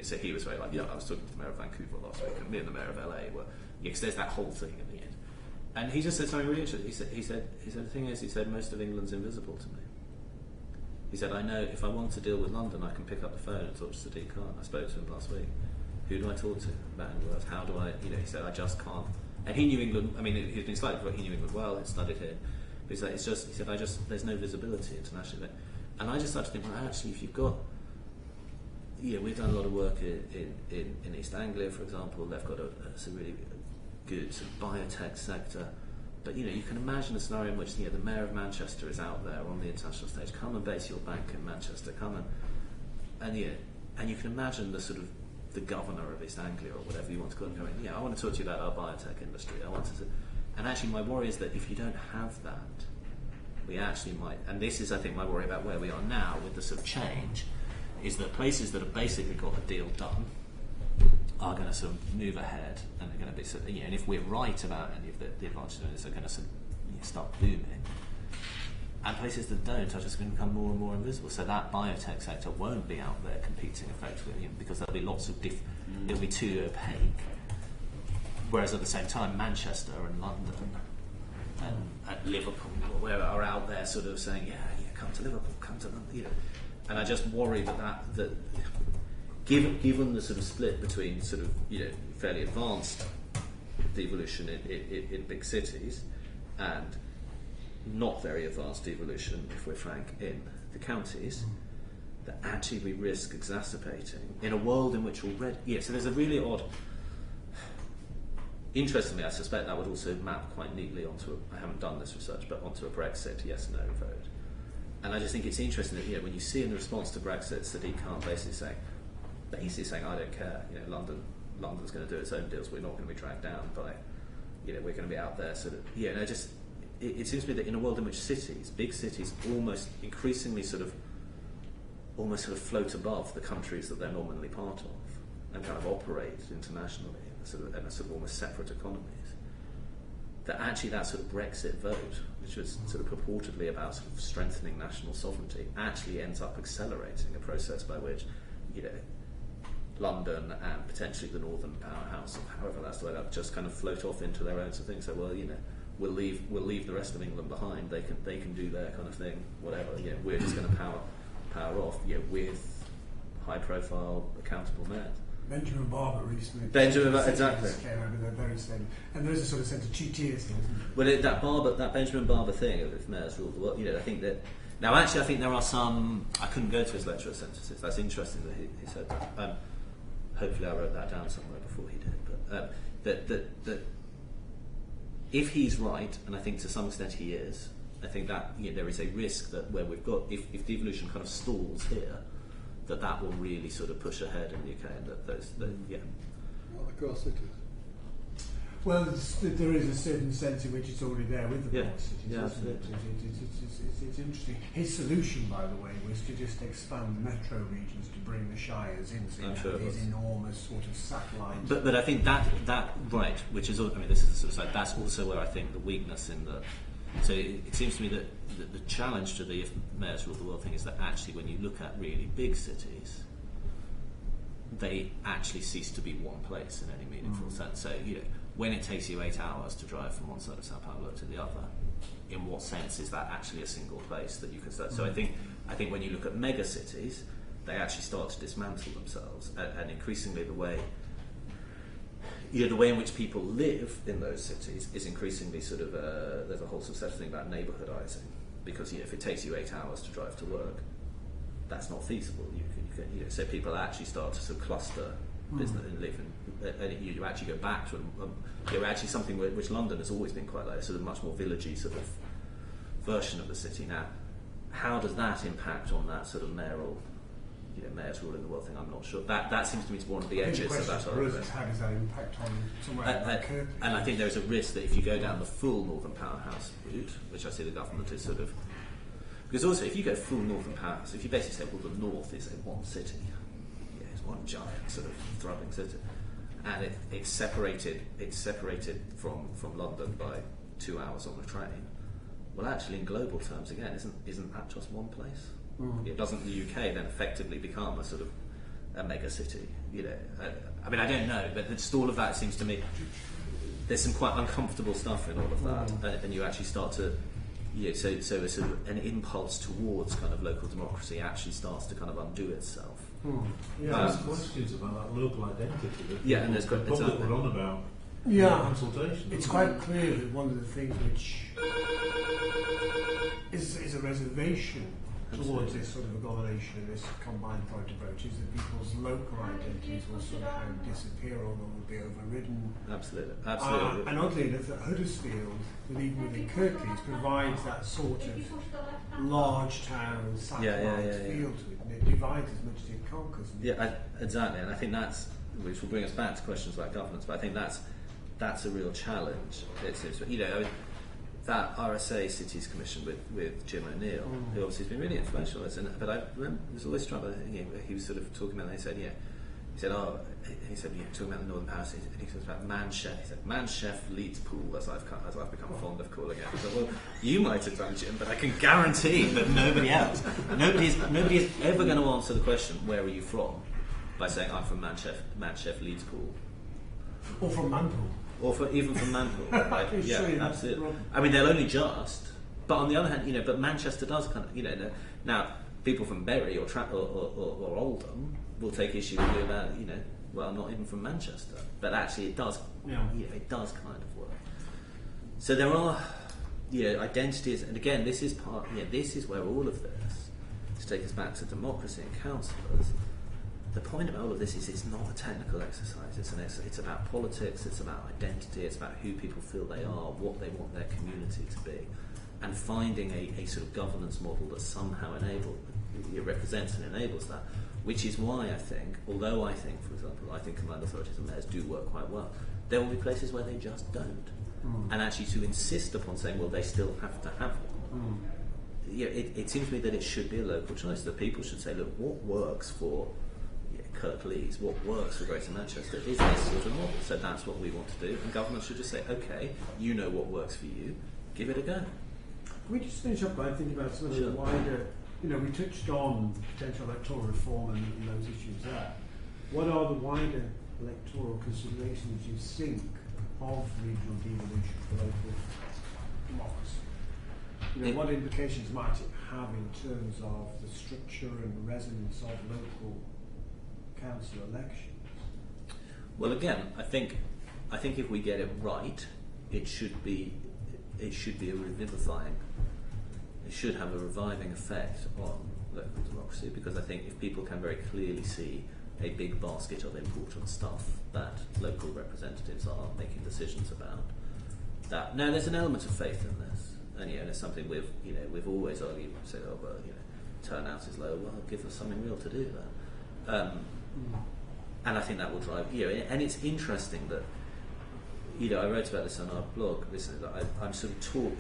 So he was very like, I was talking to the mayor of Vancouver last week, and me and the mayor of LA were, because there's that whole thing in the end. And he just said something really interesting. He said the thing is, he said most of England's invisible to me. He said, I know if I want to deal with London, I can pick up the phone and talk to Sadiq Khan. I spoke to him last week. Who do I talk to about England? How do I, he said, I just can't. And he knew England, I mean, he's been slightly, but he knew England well, he'd studied here. But he said, there's no visibility internationally. And I just started to think, well, actually, if you've got, we've done a lot of work in East Anglia, for example. They've got a really good sort of biotech sector. But you can imagine a scenario in which the mayor of Manchester is out there on the international stage. Come and base your bank in Manchester. Come and you can imagine the sort of the governor of East Anglia or whatever you want to call it going. Yeah, I want to talk to you about our biotech industry. And actually, my worry is that if you don't have that, we actually might. And this is, I think, my worry about where we are now with the sort of change, is that places that have basically got a deal done are going to sort of move ahead, and they're going to be sort of, and if we're right about any of the advantages of this, they're going to sort of, start booming. And places that don't are just going to become more and more invisible. So that biotech sector won't be out there competing effectively, because there'll be lots of it'll be too opaque. Whereas at the same time, Manchester and London and Liverpool or wherever are out there sort of saying, come to Liverpool, come to London, And I just worry that given the sort of split between sort of fairly advanced devolution in big cities and not very advanced devolution, if we're frank, in the counties, that actually we risk exacerbating in a world in which already so there's a really odd. Interestingly, I suspect that would also map quite neatly onto I haven't done this research, but onto a Brexit yes/no vote. And I just think it's interesting that when you see in the response to Brexit, Sadiq Khan basically saying, I don't care. London's going to do its own deals. We're not going to be dragged down by, we're going to be out there. Sort of, it seems to me that in a world in which big cities, almost increasingly almost float above the countries that they're nominally part of, and kind of operate internationally in a sort of almost separate economies. That actually that sort of Brexit vote, which was sort of purportedly about sort of strengthening national sovereignty, actually ends up accelerating a process by which, London and potentially the Northern Powerhouse, or however that's the way that just kind of float off into their own sort of thing. So we'll leave the rest of England behind. They can do their kind of thing, whatever. We're just going to power off. With high-profile, accountable mayors. Benjamin Barber recently. Exactly. Came over the very same, and there is a sort of sense of two tiers thing, isn't there? Well, that Benjamin Barber thing of if mayors rule the world, I think that. Now, actually, I think there are some. I couldn't go to his lecture sentences. That's interesting that he said that. Hopefully, I wrote that down somewhere before he did. But that if he's right, and I think to some extent he is, I think that there is a risk that where we've got if devolution kind of stalls here, that will really sort of push ahead in the UK, and Well, of course it is. Well, there is a certain sense in which it's already there with the box cities. Yeah, it's interesting. His solution, by the way, was to just expand the metro regions to bring the shires in. So these enormous sort of satellites. But I think that right, which is this is the sort of side. That's also where I think the weakness in the. So it seems to me that the challenge to the if mayors rule the world thing is that actually when you look at really big cities, they actually cease to be one place in any meaningful sense. So when it takes you 8 hours to drive from one side of Sao Paulo to the other, in what sense is that actually a single place that you can start? So I think when you look at mega cities, they actually start to dismantle themselves, and increasingly the way in which people live in those cities is increasingly sort of there's a whole sort of set of thing about neighbourhoodising, because if it takes you 8 hours to drive to work, that's not feasible. So people actually start to sort of cluster business and live in, and you actually go back to actually something which London has always been quite like, sort of much more villagey sort of version of the city. Now, how does that impact on that sort of mayor's ruling the world thing? I'm not sure. That seems to me to be one of the edges of that argument. How does that impact on somewhere like Kirklees? And I think there is a risk that if you go down the full Northern Powerhouse route, which I see the government is sort of, because also if you go full Northern Powerhouse, if you basically say, well, the North is one city, it's one giant sort of throbbing city, and it's separated from London by 2 hours on a train. Well, actually, in global terms, again, isn't that just one place? Doesn't the UK then effectively become a sort of a mega city? I don't know, but just all of that seems to me. there's some quite uncomfortable stuff in all of that, and you actually start to, so a sort of an impulse towards kind of local democracy actually starts to kind of undo itself. There's questions about that local identity that and there's the public were on about. Consultation. It's quite clear that one of the things which is a reservation towards this sort of agglomeration and this combined authority approach is that people's local identities will somehow disappear or they will be overridden. Absolutely. And oddly enough, that Huddersfield, even within Kirklees, provides that sort of large town satellite feel to it, and it divides as much as it conquers. Exactly, and I think that's, which will bring us back to questions about governance, but I think that's a real challenge. It seems, that RSA Cities Commission with Jim O'Neill, who obviously has been really influential in this, but I remember I was always struck by he was sort of talking about, he said, talking about the Northern Powers, and he talks about man-chef. He said, man-chef leads pool, as I've become fond of calling it. I said, well, you might have done, Jim, but I can guarantee that nobody else, nobody is ever going to answer the question, where are you from, by saying, I'm from man-chef leads pool. Or from Manpool. Or even from Manpool. Right? Absolutely. I mean, they'll only just, but on the other hand, but Manchester does kind of, now people from Bury or Oldham will take issue with you about, well, I'm not even from Manchester, but actually it does, it does kind of work. So there are, identities, and again, this is where all of this, to take us back to democracy and councillors. The point about all of this is it's not a technical exercise. It's about politics, it's about identity, it's about who people feel they are, what they want their community to be, and finding a sort of governance model that somehow represents and enables that, which is why I think, although I think, for example, I think combined authorities and mayors do work quite well, there will be places where they just don't. And actually to insist upon saying, well, they still have to have one. It seems to me that it should be a local choice, that people should say, look, what works for Kirklees, what works for Greater Manchester is this sort of model, so that's what we want to do, and government should just say, okay, you know what works for you, give it a go. Can we just finish up by thinking about some of the wider, we touched on potential electoral reform and those issues there. What are the wider electoral considerations you think of regional devolution for local democracy? What implications might it have in terms of the structure and resonance of local council elections? Well, again, I think if we get it right, it should be a revivifying. It should have a reviving effect on local democracy, because I think if people can very clearly see a big basket of important stuff that local representatives are making decisions about, that now there's an element of faith in this, and it's something we've always argued. Say, oh, but turnout is low. Well, give us something real to do that. And I think that will drive, and it's interesting that, I wrote about this on our blog recently, that I'm sort of taught,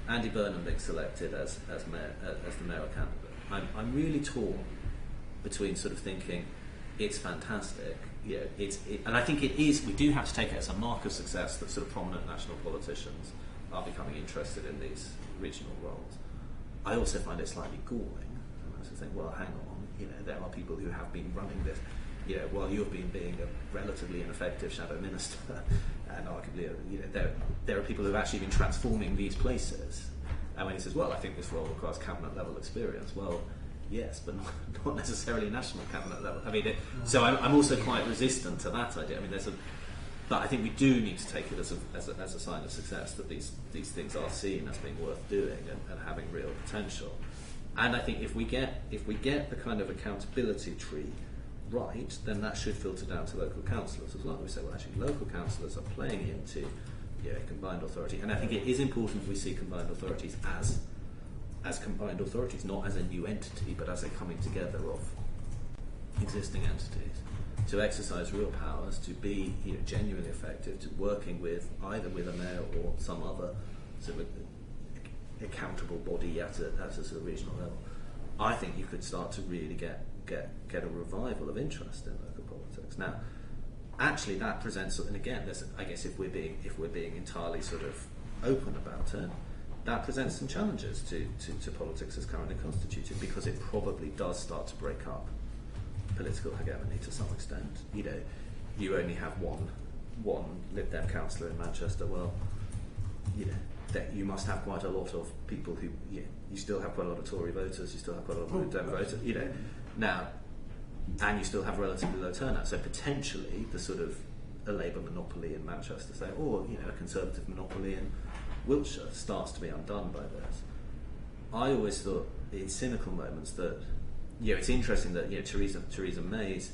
Andy Burnham being selected as the mayoral candidate. I'm really torn between sort of thinking it's fantastic, and I think it is. We do have to take it as a mark of success that sort of prominent national politicians are becoming interested in these regional roles. I also find it slightly galling. I also think, well, hang on, there are people who have been running this, while you've been being a relatively ineffective shadow minister, and arguably, there are people who have actually been transforming these places. And when he says, well, I think this role requires cabinet level experience, well, yes, but not necessarily national cabinet level. So I'm also quite resistant to that idea. But I think we do need to take it as a sign of success that these things are seen as being worth doing and having real potential. And I think if we get the kind of accountability tree right, then that should filter down to local councillors as well. We say, well, actually, local councillors are playing into combined authority, and I think it is important we see combined authorities as combined authorities, not as a new entity, but as a coming together of existing entities to exercise real powers, to be genuinely effective, to working with either with a mayor or some other sort of accountable body at a sort of regional level. I think you could start to really get a revival of interest in local politics. Now, actually, that presents, and again, I guess if we're being entirely sort of open about it, that presents some challenges to politics as currently constituted, because it probably does start to break up political hegemony to some extent. You only have one one Lib Dem councillor in Manchester, well, you know, that you must have quite a lot of people who, you still have quite a lot of Tory voters, you still have quite a lot of Lib Dem voters, you know, now, and you still have relatively low turnout. So potentially the sort of a Labour monopoly in Manchester, say, or you know, a Conservative monopoly in Wiltshire starts to be undone by this. I always thought in cynical moments that, it's interesting that Theresa May's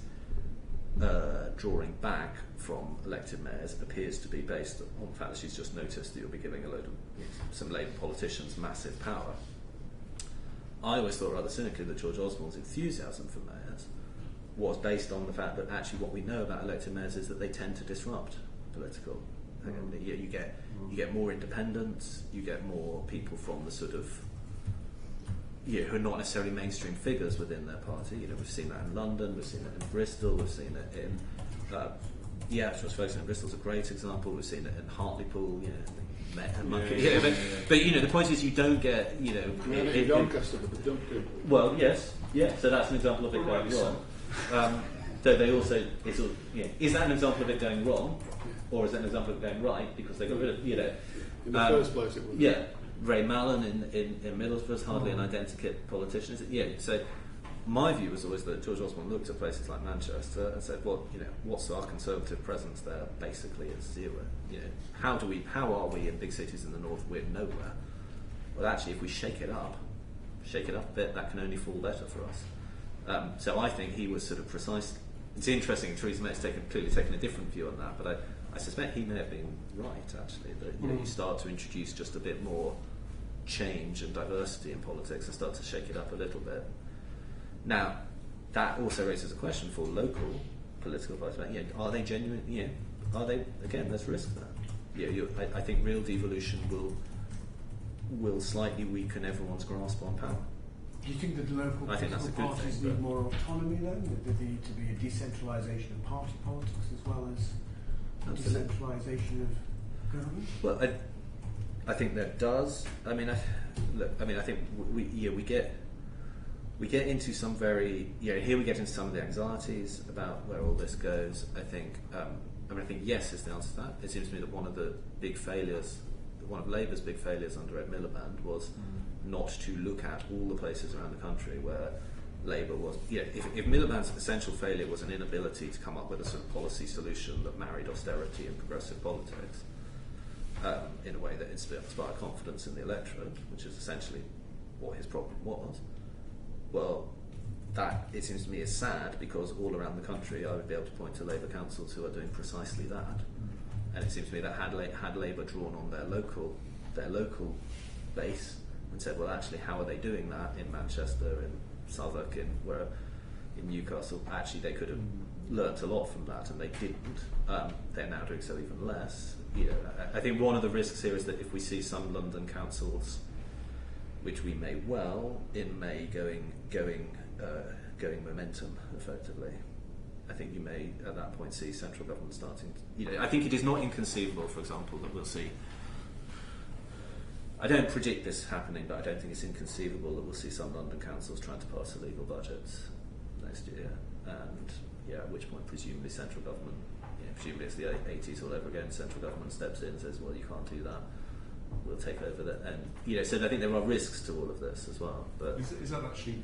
drawing back from elected mayors appears to be based on the fact that she's just noticed that you'll be giving a load of some Labour politicians massive power. I always thought rather cynically that George Osborne's enthusiasm for mayors was based on the fact that actually what we know about elected mayors is that they tend to disrupt political. You get more independents, you get more people from the sort of who are not necessarily mainstream figures within their party. We've seen that in London, we've seen it in Bristol, we've seen it in Spokesman in Bristol's a great example. We've seen it in Hartlepool, But the point is, you don't get Doncaster, but they don't do. Well, yes, so that's an example of it going wrong. So they also, is that an example of it going wrong, or is that an example of it going right because they got rid of in the first place it was. Ray Mallon in Middlesbrough is hardly an identikit politician. So my view was always that George Osborne looked at places like Manchester and said, well, what's our Conservative presence there? Basically, it's zero. How are we in big cities in the north? We're nowhere. Well, actually, if we shake it up a bit, that can only fall better for us. So I think he was sort of precise. It's interesting. Theresa May's clearly taken a different view on that, but I suspect he may have been right. Actually, that you start to introduce just a bit more change and diversity in politics and start to shake it up a little bit. Now, that also raises a question for local political parties. Are they genuine? Are they? Again, there's risk there. I think real devolution will slightly weaken everyone's grasp on power. Do you think that the local political parties need more autonomy then? That there need to be a decentralisation of party politics as well as a decentralisation of government? Well, I think that does. I think we get into some very here we get into some of the anxieties about where all this goes. I think yes is the answer to that. It seems to me that one of Labour's big failures under Ed Miliband was not to look at all the places around the country where Labour was. If Miliband's essential failure was an inability to come up with a sort of policy solution that married austerity and progressive politics in a way that inspired confidence in the electorate, which is essentially what his problem was. Well, that, it seems to me, is sad, because all around the country I would be able to point to Labour councils who are doing precisely that. And it seems to me that had Labour drawn on their local base and said, well, actually, how are they doing that in Manchester, in Southwark, in Newcastle? Actually, they could have learnt a lot from that, and they didn't. They're now doing so even less. I think one of the risks here is that if we see some London councils, which we may well, in May going momentum effectively, I think you may at that point see central government starting. I think it is not inconceivable, for example, that we'll see. I don't predict this happening, but I don't think it's inconceivable that we'll see some London councils trying to pass illegal budgets next year, and at which point presumably central government, presumably it's the 80s all over again, central government steps in and says, well, you can't do that. We'll take over that, and so I think there are risks to all of this as well. But is that actually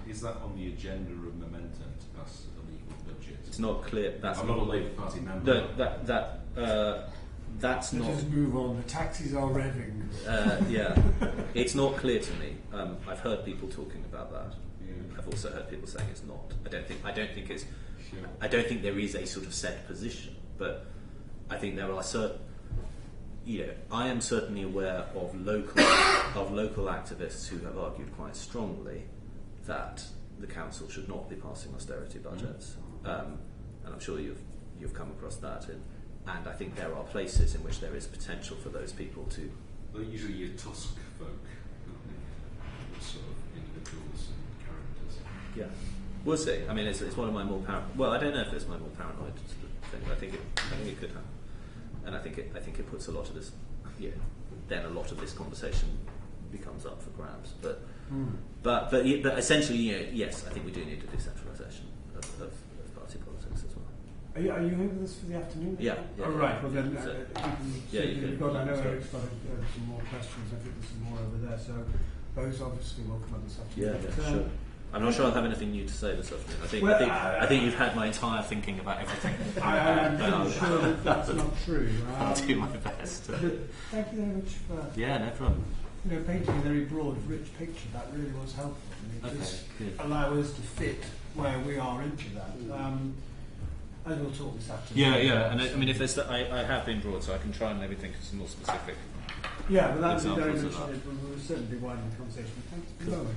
is that on the agenda of momentum to pass a legal budget? It's not clear. I'm not a Labour Party member. That's not. Just move on. The taxis are revving. It's not clear to me. I've heard people talking about that. Yeah. I've also heard people saying it's not. I don't think it's. Sure. I don't think there is a sort of set position, but I think there are certain. I am certainly aware of local activists who have argued quite strongly that the council should not be passing austerity budgets, and I'm sure you've come across that. And I think there are places in which there is potential for those people to. They're usually your Tusk folk, sort of individuals and characters. Yeah, we'll see. I mean, it's one of my more well, I don't know if it's my more paranoid thing, but I think it could happen. And I think it puts a lot of this. Then a lot of this conversation becomes up for grabs. But essentially, yes, I think we do need a decentralisation of party politics as well. Are you here with us for the afternoon? Yeah. Oh, right. Well, then, So- you you can. can- I know Eric's got some more questions. I think there's some more over there. So those obviously will come up this afternoon. But, sure. I'm not sure I'll have anything new to say this afternoon. I think you've had my entire thinking about everything. I'm sure that that's not true. I'll do my best. But thank you very much for Yeah, no problem. painting a very broad, rich picture. That really was helpful. And it just allow us to fit where we are into that. And we'll talk this afternoon. Yeah. And I mean, if there's, I have been broad, so I can try and maybe think of some more specific. Yeah, but that would be very examples much. of that. It will certainly widen the conversation. Thank you very much.